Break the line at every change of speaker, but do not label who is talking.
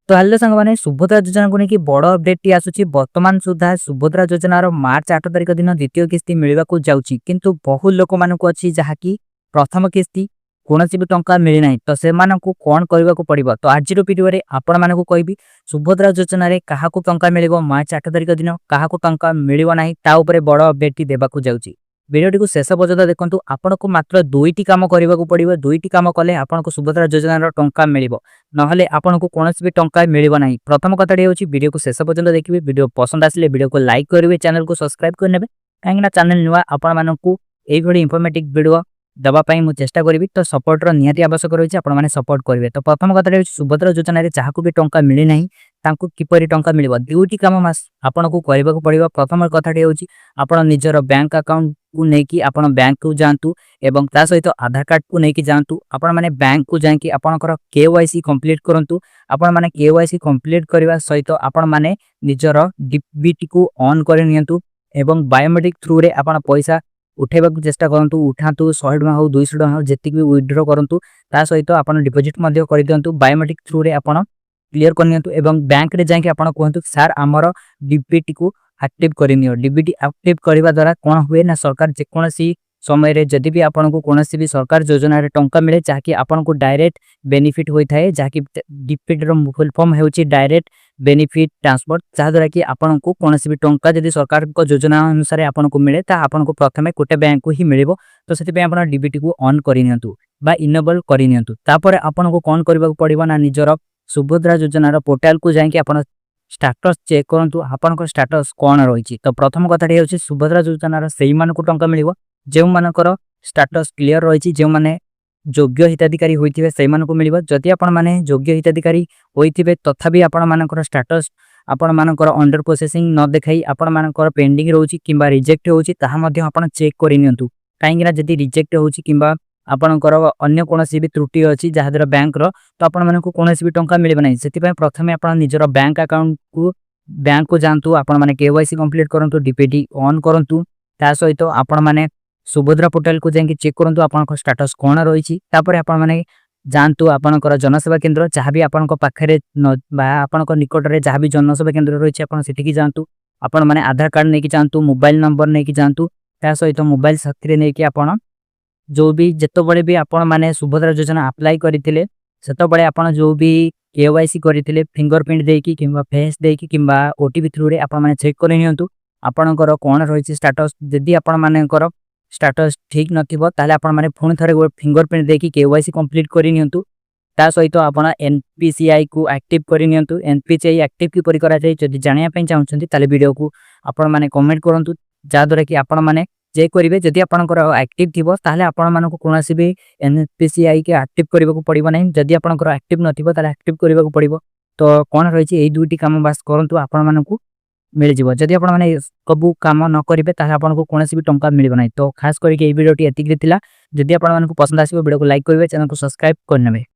तो हेलो सांग मैंने सुभद्रा योजना को लेकिन बड़ अपडेट टी आसुची वर्तमान सुधा सुभद्रा योजनार मार्च 8 तारिख दिन द्वितीय किस्ती मिलवा जाउची किंतु बहु लोक मानक अच्छी जहाँकि प्रथम किस्ती कौन भी टंका मिली ना तो से कौन करने को पड़ो। तो आज वीडियो में आपण मानक कहबी सुभद्रा योजना क्या टंका मिल मार्च 8 तारिख दिन क्या टंका मिलना ता बड़ अपडेट टी देवाक जाउची। वीडियो को शेष पर्यटन देखो आपन को मात्र दुईटी काम करने को पड़ो। दुईटी काम कले आपन को सुभद्रा योजनार टंका मिल ना आपन को कौन भी टंका मिलना ना। प्रथम कथाटी हूँ वीडियो को शेष पर्यटन देखिए। वीडियो पसंद आसिले वीडियो को लाइक करेंगे, चैनल को सब्सक्राइब करने कहीं चैनल नुआ आपण मानक यही इनफॉर्मेटिव वीडियो देवाई मुझे चेष्टा करी। तो सपोर्टर निहाती आवश्यक रही है सपोर्ट करेंगे। तो प्रथम कथा सुभद्रा योजना जहाँ को भी टंका मिलना किपर टंका मिल दुईटी कम आपन को करने को पड़ो। प्रथम कथाटी हूँ आपड़ निजर बैंक अकाउंट को लेकिन आप बैंक को जातु एवं ता सहित आधार कार्ड को लेकिन जातु आपण मैंने बैंक को जाकि आपंकर KYC कंप्लीट करूँ। आपण मैंने KYC कंप्लीट करने सहित आपण मैंने निजर डीबीटी को ऑन कर एवं बायोमेट्रिक थ्रू रे आपण पैसा उठेबा चेष्टा करूँ। उठातु 100 टଙ୍କା हो 200 टଙ୍କା हो जी भी विड्रो करूँ ता सहित आप डिपोजिट कर दिंतु। बायोमेट्रिक थ्रू रे आप क्लीयर करनियंतु एवं बैंक रे जाके आपण कहतु सार आमर डीबीटी को एक्टिव करनियो। डीबीटी एक्टिव करने द्वारा कौन हुए ना सरकार जेकोसी समय जदि भी आपन को कौन भी सरकार योजना टंका मिले जहाँकि आपन को डायरेक्ट बेनिफिट होता है जहाँकि डीबीटी फुल फॉर्म होची डायरेक्ट बेनिफिट ट्रांसफर जहाँद्वारा कि आपन को कौन भी टंका जदि सरकार को योजना अनुसार आपन को मिले आपन को प्रथम गोटे बैंक को ही मिल। तो से आप डीबीटी को ऑन करनियंतु बा इनेबल करनियंतु। तापर आपन को कौन करने पड़ो ना निजर सुभद्रा योजनार पोर्टाल को जाकि आप स्टाटस चेक करूँ आपन स्टाटस कौन रही। तो प्रथम कथाटी हूँ सुभद्रा योजनार से टंका मिल जो मानकर स्टाटस क्लीयर रही जो मैंने योग्य हिताधिकारी होते से मिल। जदि आपण मैंने योग्य हिताधिकारी होते तथापि आपण मानकर स्टाटस आपण मानकर अंडर प्रोसेसिंग न देखाई आपण मानकर पेंडिंग रोची किंबा रिजेक्ट होची ताहा मध्ये आपण चेक करिनियंतु। काहेकि जदि रिजेक्ट होची किंबा आपणकर अन्य कौन भी त्रुटि अच्छी जहाँद्वारा बैंक तो आपण मानक कौन भी टंका मिल ना से प्रथम आप निजर बैंक अकाउंट को बैंक को जातु आपण मैंने KYC कंप्लीट करूँ डीबीटी ऑन करूँ ता सहित आपण मैंने सुभद्रा पोर्टाल को जाकि चेक करूँ आपन स्टाटस कौन रही। आपण मैंने जानतु आपणकर जनसेवा केन्द्र जहाँ भी आपण पाखे आपण निकट में जहाँ भी जनसेवा केन्द्र रही है जातु आपण मैंने आधार कार्ड नहीं जातु मोबाइल नंबर नहीं जातु ता सहित मोबाइल साथी नहीं आपण जो भी जिते भी आपण मैंने सुभद्रा योजना अप्लाई करते से आपण जो भी KYC करते फिंगरप्रिंट देकी किंबा फेस देकी किंबा OTP थ्रू रे आपण मैंने चेक करनियंतु आपणकर कौन रही स्टाटस। जदि आपण मानकर स्टाटस ठीक नथिबो ताले आपण माने फोन थरे फिंगरप्रिंट देकी KYC कंप्लीट करनियंतु ता सहित आपण NPCI को एक्टिव करनियंतु। NPCI एक्टिव की परि करा जाय जदि जानिया पय चाहउछंती ताले वीडियो को आपण माने कमेंट करंतु जा द्वारा कि आपण माने जे करिवे। जदि आपणकर एक्टिव थिबो ताले आपण मानको कोनोसी भी NPCI के एक्टिव करबा को पड़िबो नै। जदि आपणकर एक्टिव नथिबो ताले एक्टिव करबा को पड़िबो। तो कोन रहिछि एई दुईटी काम बास करंतु आपण मानको मिल जाव। जदि आपण माने सबू काम न करेंगे ताले आपण को कोनोसी भी टंका मिल ना। तो खास करके वीडियो टी एतिक थिला। जदि आपण मानको पसंद आसीबो वीडियो को लाइक करेंगे, चैनल को सब्सक्राइब करनेबे।